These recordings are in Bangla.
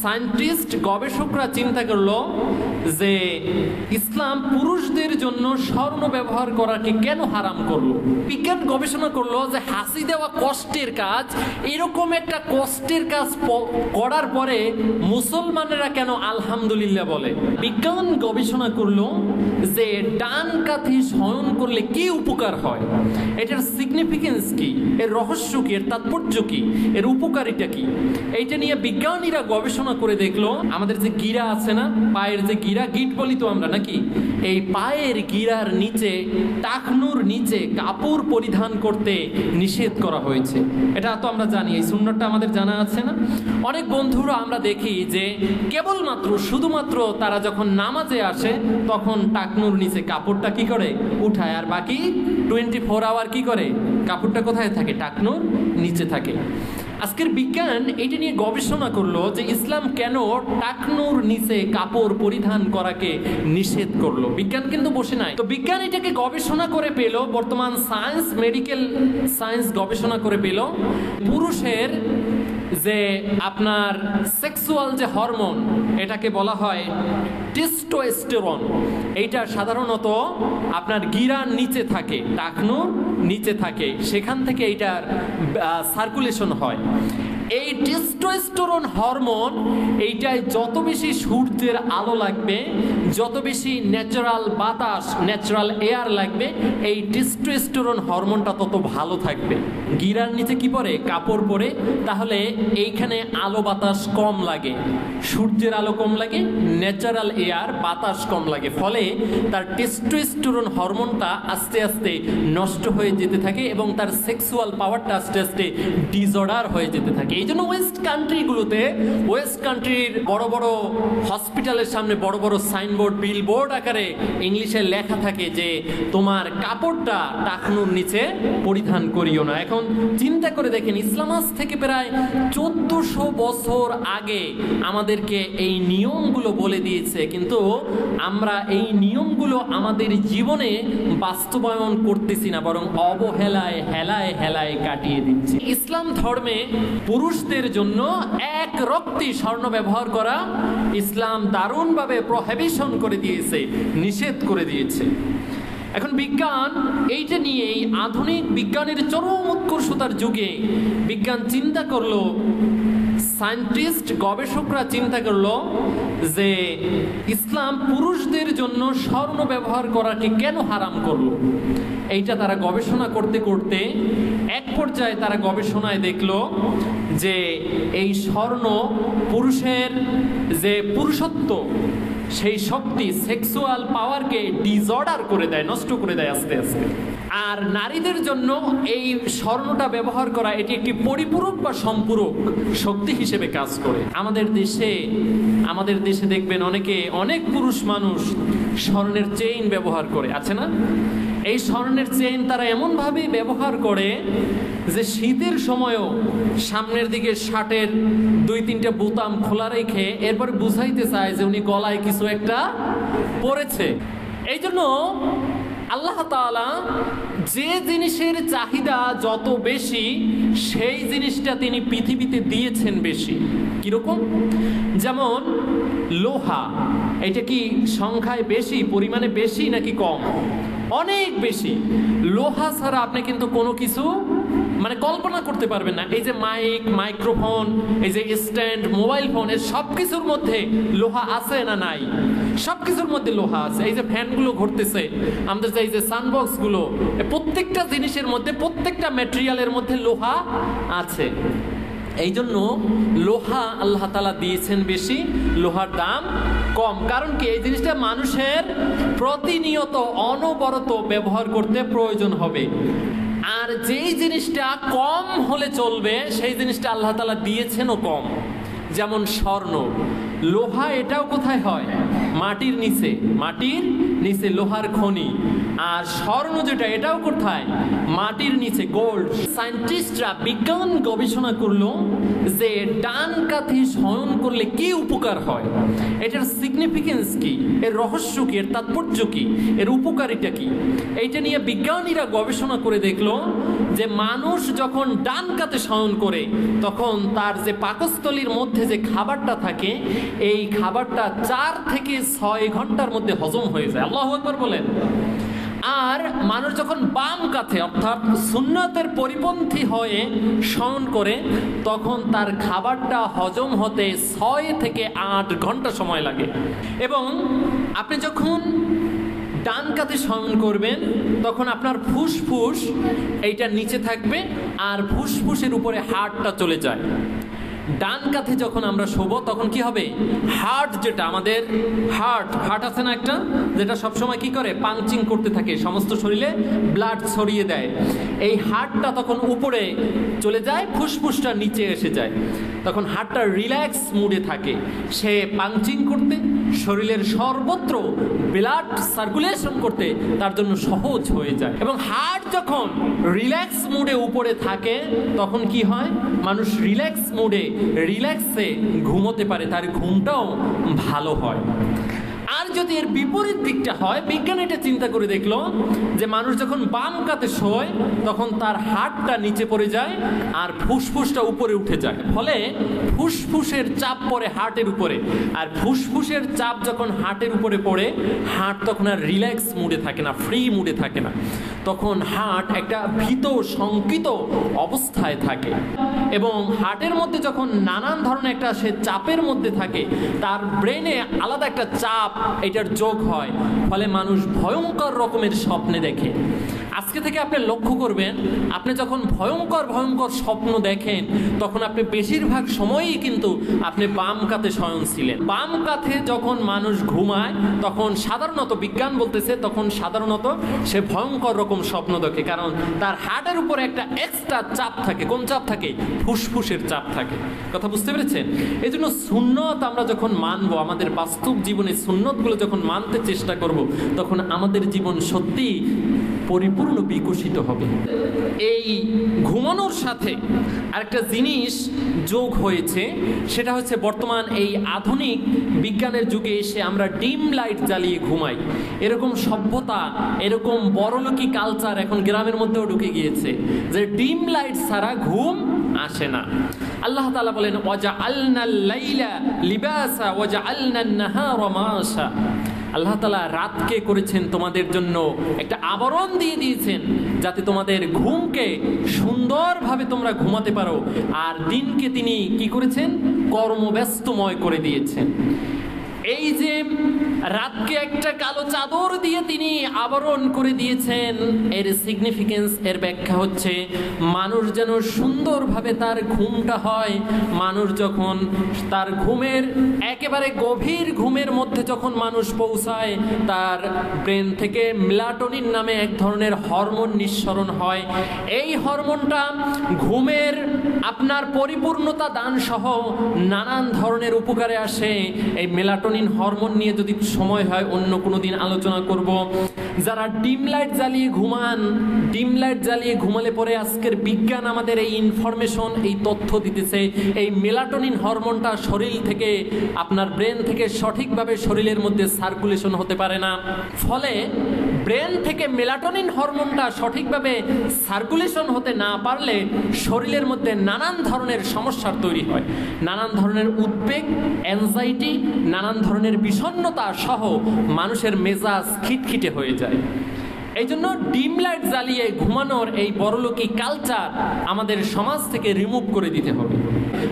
সায়েন্টিস্ট গবেষকরা চিন্তা করলো যে ইসলাম পুরুষদের জন্য স্বর্ণ ব্যবহার করাকে কেন হারাম করলো। বিজ্ঞান গবেষণা করলো যে হাসি দেওয়া কষ্টের কাজ, এরকম একটা কষ্টের কাজ করার পরে মুসলমানেরা কেন আলহামদুলিল্লাহ বলে। বিজ্ঞান গবেষণা করলো যে ডান কাঁধে শয়ন করলে কি উপকার হয়, এটার সিগনিফিকেন্স কি, এর রহস্য কি, এর তাৎপর্য কি, এর উপকারিতা কি, এইটা নিয়ে বিজ্ঞানীরা গবেষণা করে দেখলো আমাদের যে গিরা আছে না, পায়ের যে গিরা, গিট বলি তো আমরা নাকি, এই পায়ের গিরার নিচে, টাকনুর নিচে কাপড় পরিধান করতে নিষেধ করা হয়েছে। এটা তো আমরা জানি, এই সুন্নাতটা আমাদের জানা আছে না। অনেক বন্ধুরা আমরা দেখি যে কেবলমাত্র শুধুমাত্র তারা যখন নামাজে আসে তখন টাকনুর নিচে কাপড়টা কি করে উঠায়, আর বাকি 24 আওয়ার কি করে কাপড়টা কোথায় থাকে, টাকনুর নিচে থাকে। আজকের বিজ্ঞান এটা নিয়ে গবেষণা করলো যে ইসলাম কেন টাকনুর নিচে কাপড় পরিধান করাকে নিষেধ করলো। বিজ্ঞান কিন্তু বসে নাই, তো বিজ্ঞান এটাকে গবেষণা করে পেল, বর্তমান সায়েন্স, মেডিকেল সায়েন্স গবেষণা করে পেল পুরুষের যে আপনার সেক্সুয়াল যে হরমোন, এটাকে বলা হয় টেস্টোস্টেরন, এইটা সাধারণত আপনার গিরার নিচে থাকে, টাকনুর নিচে থাকে, সেখান থেকে এইটার সার্কুলেশন হয়। এই টেস্টোস্টেরন হরমোন, এইটাই যত বেশি সূর্যের আলো লাগবে, যত বেশি ন্যাচারাল বাতাস, ন্যাচারাল এয়ার লাগবে, এই টেস্টোস্টেরন হরমোনটা তত ভালো থাকবে। গিরার নিচে কি পরে, কাপড় পরে, তাহলে এইখানে আলো বাতাস কম লাগে, সূর্যের আলো কম লাগে, ন্যাচারাল এয়ার বাতাস কম লাগে, ফলে তার টেস্টোস্টেরন হরমোনটা আস্তে আস্তে নষ্ট হয়ে যেতে থাকে এবং তার সেক্সুয়াল পাওয়ারটা আস্তে আস্তে ডিসঅর্ডার হয়ে যেতে থাকে। এই জন্য ওয়েস্ট কান্ট্রিগুলোতে, ওয়েস্ট কান্ট্রির বড় বড় হসপিটালের সামনে বড় বড় সাইনবোর্ড, বিলবোর্ড আকারে ইংলিশে লেখা থাকে যে তোমার কাপড়টা টাকনুর নিচে পরিধান করিও না। এখন চিন্তা করে দেখেন, ইসলাম আজ থেকে প্রায় 1400 বছর আগে আমাদেরকে এই নিয়মগুলো বলে দিয়েছে, কিন্তু আমরা এই নিয়মগুলো আমাদের জীবনে বাস্তবায়ন করতেছি না, বরং অবহেলায় হেলায় হেলায় কাটিয়ে দিচ্ছি। ইসলাম ধর্মে পুরুষদের জন্য এক রক্তি স্বর্ণ ব্যবহার করা ইসলাম দারুণভাবে প্রহিবিশন করে দিয়েছে, নিষেধ করে দিয়েছে। এখন বিজ্ঞান এইটা নিয়ে, এই আধুনিক বিজ্ঞানের চরম উৎকর্ষতার যুগে বিজ্ঞান চিন্তা করলো, সায়েন্টিস্ট গবেষকরা চিন্তা করলো যে ইসলাম পুরুষদের জন্য স্বর্ণ ব্যবহার করাকে কেন হারাম করলো। এইটা তারা গবেষণা করতে করতে এক পর্যায়ে তারা গবেষণায় দেখলো যে এই স্বর্ণ পুরুষের যে পুরুষত্ব, সেই শক্তি, সেক্সুয়াল পাওয়ারকে ডিসঅর্ডার করে দেয়, নষ্ট করে দেয় আস্তে আস্তে। আর নারীদের জন্য এই স্বর্ণটা ব্যবহার করা, এটি একটি পরিপূরক বা সম্পূরক শক্তি হিসেবে কাজ করে। আমাদের দেশে দেখবেন অনেক পুরুষ মানুষ স্বর্ণের চেইন ব্যবহার করে, আছে না? এই স্বর্ণের চেইন তারা এমনভাবে ব্যবহার করে যে শীতের সময়ও সামনের দিকে শার্টের 2-3টা বোতাম খোলা রেখে এরপরে বুঝাইতে চায় যে উনি গলায় কিছু একটা পরেছে। এই জন্য আল্লাহ তাআলা যে জিনিসের চাহিদা যত বেশি, সেই জিনিসটা তিনি পৃথিবীতে দিয়েছেন বেশি। কিরকম? যেমন লোহা, এটা কি সংখ্যায় বেশি, পরিমাণে বেশি নাকি কম? অনেক বেশি। লোহা ছাড়া আপনি কিন্তু কোনো কিছু কল্পনা করতে পারবেন না। এই যে মাইক, মাইক্রোফোন, এই যে স্ট্যান্ড, মোবাইল ফোন, এর সব কিছুর মধ্যে লোহা আছে না নাই? সব কিছুর মধ্যে লোহা আছে। এই যে ফ্যানগুলো ঘুরতেছে, আমাদের যে এই যে সানবক্স গুলো, প্রত্যেকটা জিনিসের মধ্যে, প্রত্যেকটা ম্যাটেরিয়ালের মধ্যে লোহা আছে। এই জন্য লোহা আল্লাহ তাআলা দিয়েছেন বেশি, লোহার দাম কম। কারণ কি? এই জিনিসটা মানুষের প্রতিনিয়ত অনবরত ব্যবহার করতে প্রয়োজন হবে। আর যেই জিনিসটা কম হলে চলবে, সেই জিনিসটা আল্লাহ তাআলা দিয়েছেনও কম। যেমন স্বর্ণ, লোহা, এটাও কোথায় হয়? মাটির নিচে। মাটির নিচে লোহার খনি, আর স্বর্ণ যেটা এটাও কোথায়? মাটির নিচে, গোল্ড। সায়েন্টিস্টরা বিজ্ঞান গবেষণা করলো যে ডান কাঁধে শয়ন করলে কি উপকার হয়, এটার সিগনিফিকেন্স কি, এর রহস্য কি, এর তাৎপর্য কি, এর উপকারিতা কি। এইটা নিয়ে বিজ্ঞানীরা গবেষণা করে দেখলো যে মানুষ যখন ডান কাঁধে শয়ন করে তখন তার যে পাকস্থলীর মধ্যে যে খাবারটা থাকে এই খাবারটা 4 থেকে 6 ঘন্টার মধ্যে হজম হয়ে যায়। আল্লাহু আকবার বলেন। আর মানুষ যখন বাম কাঁধে অর্থাৎ সুন্নতের পরিপন্থী হয়ে শয়ন করে তখন তার খাবারটা হজম হতে 6 থেকে 8 ঘন্টা সময় লাগে। এবং আপনি যখন ডান কাঁধে শয়ন করবেন তখন আপনার ফুসফুস এইটা নিচে থাকবে আর ফুসফুসের উপরে হাড়টা চলে যায়। ডান কাঁধে যখন আমরা শোবো তখন কি হবে? হার্ট, যেটা আমাদের হার্ট আছে না একটা, যেটা সবসময় কি করে? পাঞ্চিং করতে থাকে, সমস্ত শরীরে ব্লাড ছড়িয়ে দেয়। এই হার্টটা তখন উপরে চলে যায়, ফুসফুসটা নিচে এসে যায়। তখন হার্টটা রিল্যাক্স মুডে থাকে, সে পাঞ্চিং করতে, শরীরের সর্বত্র ব্লাড সার্কুলেশন করতে তার জন্য সহজ হয়ে যায়। এবং হার্ট যখন রিল্যাক্স মুডে উপরে থাকে তখন কি হয়? মানুষ রিল্যাক্স মুডে রিল্যাক্সে ঘুমোতে পারে, তার ঘুমটাও ভালো হয়। আর যদি এর বিপরীত দিকটা হয়, বিজ্ঞান এটা চিন্তা করে দেখলো যে মানুষ যখন বাম কাতে শোয় তখন তার হাড়টা নিচে পড়ে যায় আর ফুসফুসটা উপরে উঠে যায়, ফলে ফুসফুসের চাপ পড়ে হার্টের উপরে। আর ফুসফুসের চাপ যখন হার্টের উপরে পড়ে, হার্ট তখন আর রিল্যাক্স মুডে থাকে না, ফ্রি মুডে থাকে না, তখন হার্ট একটা ভীত শঙ্কিত অবস্থায় থাকে। এবং হার্টের মধ্যে যখন নানান ধরনের একটা সে চাপের মধ্যে থাকে, তার ব্রেনে আলাদা একটা চাপ এটার যোগ হয়, ফলে মানুষ ভয়ঙ্কর রকমের স্বপ্নে দেখে। আজকে থেকে আপনি লক্ষ্য করবেন, আপনি যখন ভয়ঙ্কর স্বপ্ন দেখেন তখন আপনি বেশিরভাগ সময়ই কিন্তু আপনি বাম কাতে শয়ন ছিলেন। বাম কাতে যখন মানুষ ঘুমায় তখন সাধারণত বিজ্ঞান বলতেছে তখন সাধারণত সে ভয়ঙ্কর রকম স্বপ্ন দেখে, কারণ তার হার্টের উপরে একটা এক্সট্রা চাপ থাকে। কোন চাপ থাকে? ফুসফুসের চাপ থাকে। কথা বুঝতে পেরেছেন? এই জন্য সুন্নত আমরা যখন মানবো, আমাদের বাস্তব জীবনে সুন্নতগুলো যখন মানতে চেষ্টা করব, তখন আমাদের জীবন সত্যি পরিপূর্ণ বিকশিত হবে। এই ঘুমানোর সাথে আরেকটা জিনিস যোগ হয়েছে, সেটা হচ্ছে বর্তমান এই আধুনিক বিজ্ঞানের যুগে এসে আমরা ডিম লাইট জ্বালিয়ে ঘুমাই। এরকম সভ্যতা, এরকম বড়লোকি কালচার এখন গ্রামের মধ্যেও ঢুকে গিয়েছে যে ডিম লাইট ছাড়া ঘুম আসে না। আল্লাহ তাআলা বলেন, ওয়াজআলনাল লাইলা লিবাসা ওয়াজআলনান নাহারা মাশা। আল্লাহ তাআলা রাতকে করেছেন তোমাদের জন্য একটা আবরণ দিয়ে দিয়েছেন, যাতে তোমাদের ঘুমকে সুন্দরভাবে তোমরা ঘুমাতে পারো। আর দিনকে তিনি কি করেছেন? কর্মব্যস্তময় করে দিয়েছেন। এই যে রাতকে একটা কালো চাদর দিয়ে তিনি আবরণ করে দিয়েছেন, এর সিগনিফিকেন্স, এর ব্যাখ্যা হচ্ছে মানুষ যেন সুন্দরভাবে তার ঘুমটা হয়। মানুষ যখন তার ঘুমের একেবারে গভীর ঘুমের মধ্যে যখন মানুষ পৌঁছায়, তার ব্রেন থেকে মেলাটোনিন নামে এক ধরনের হরমোন নিঃসরণ হয়। এই হরমোনটা ঘুমের আপনার পরিপূর্ণতা দান সহ নানান ধরনের উপকারে আসে। এই মেলাটোনিন হরমোন নিয়ে যদি সময় হয় অন্য কোনো দিন আলোচনা করব। যারা ডিম লাইট জ্বালিয়ে ঘুমান, ডিম লাইট জ্বালিয়ে ঘুমালে পরে আজকের বিজ্ঞান আমাদের এই ইনফরমেশন, এই তথ্য দিতেছে, এই মেলাটোনিন হরমোনটা শরীর থেকে, আপনার ব্রেন থেকে সঠিকভাবে শরীরের মধ্যে সার্কুলেশন হতে পারে না। ফলে ব্রেন থেকে মেলাটোনিন হরমোনটা সঠিকভাবে সার্কুলেশন হতে না পারলে শরীরের মধ্যে নানান ধরনের সমস্যার তৈরি হয়। নানান ধরনের উদ্বেগ, অ্যাংজাইটি, নানান ধরনের বিষণ্ণতা সহ মানুষের মেজাজ খিটখিটে হয়ে যায়। এই জন্য ডিম লাইট জ্বালিয়ে ঘুমানোর এই বড়লোকি কালচার আমাদের সমাজ থেকে রিমুভ করে দিতে হবে।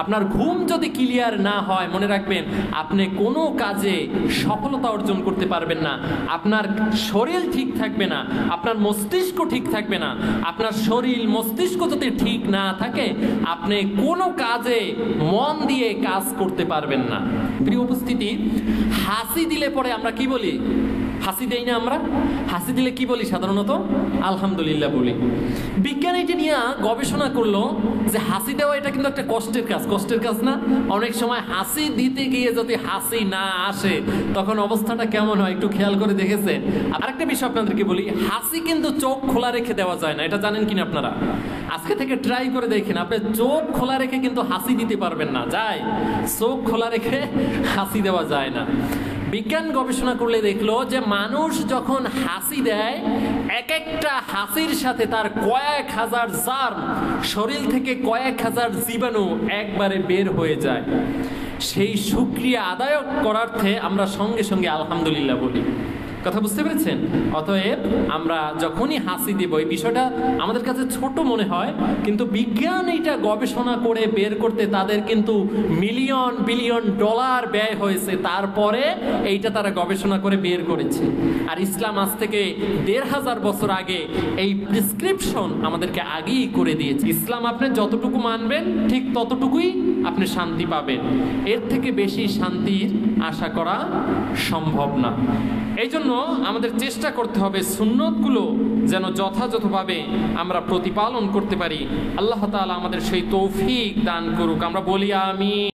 আপনার ঘুম যদি ক্লিয়ার না হয়, মনে রাখবেন আপনি কোনো কাজে সফলতা অর্জন করতে পারবেন না। আপনার শরীর ঠিক থাকবে না, আপনার মস্তিষ্ক ঠিক থাকবে না। আপনার শরীর মস্তিষ্ক যদি ঠিক না থাকে, আপনি কোনো কাজে মন দিয়ে কাজ করতে পারবেন না। প্রিয় উপস্থিতি, হাসি দিলে পরে আমরা কি বলি? হাসি দেই না আমরা? হাসি দিলে কি বলি সাধারণত? আলহামদুলিল্লাহ বলি। বিজ্ঞান এটা নিয়ে গবেষণা করলো যে হাসি দেওয়া এটা কিন্তু একটা কষ্টের কাজ। কষ্টের কাজ না? অনেক সময় হাসি দিতে গিয়ে যদি হাসি না আসে তখন অবস্থাটা কেমন হয় একটু খেয়াল করে দেখেছেন? আরেকটা বিষয় আপনাদেরকে বলি, হাসি কিন্তু চোখ খোলা রেখে দেওয়া যায় না, এটা জানেন কিনা আপনারা? আজকে থেকে ট্রাই করে দেখেন, আপনি চোখ খোলা রেখে কিন্তু হাসি দিতে পারবেন না। যায়? চোখ খোলা রেখে হাসি দেওয়া যায় না। বিজ্ঞান গবেষণা করলে দেখলো যে মানুষ যখন হাসি দেয় এক একটা হাসির সাথে তার কয়েক হাজার জার্ম, শরীর থেকে কয়েক হাজার জীবাণু একবারে বের হয়ে যায়। সেই শুকরিয়া আদায় করার্থে আমরা সঙ্গে সঙ্গে আলহামদুলিল্লাহ বলি। কথা বুঝতে পেরেছেন? অতএব আমরা যখনই হাসি দেব, এই বিষয়টা আমাদের কাছে ছোট মনে হয়, কিন্তু বিজ্ঞান এইটা গবেষণা করে বের করতে তাদের কিন্তু মিলিয়ন বিলিয়ন ডলার ব্যয় হয়েছে, তারপরে এইটা তারা গবেষণা করে বের করেছে। আর ইসলাম আজ থেকে ১৫০০ বছর আগে এই প্রেসক্রিপশন আমাদেরকে আগেই করে দিয়েছে। ইসলাম আপনি যতটুকু মানবেন ঠিক ততটুকুই আপনি শান্তি পাবেন, এর থেকে বেশি শান্তির আশা করা সম্ভব না। এই জন্য আমাদের চেষ্টা করতে হবে সুন্নতগুলো যেন যথাযথভাবে আমরা প্রতিপালন করতে পারি। আল্লাহ তাআলা আমাদের সেই তৌফিক দান করুক। আমরা বলি আমিন।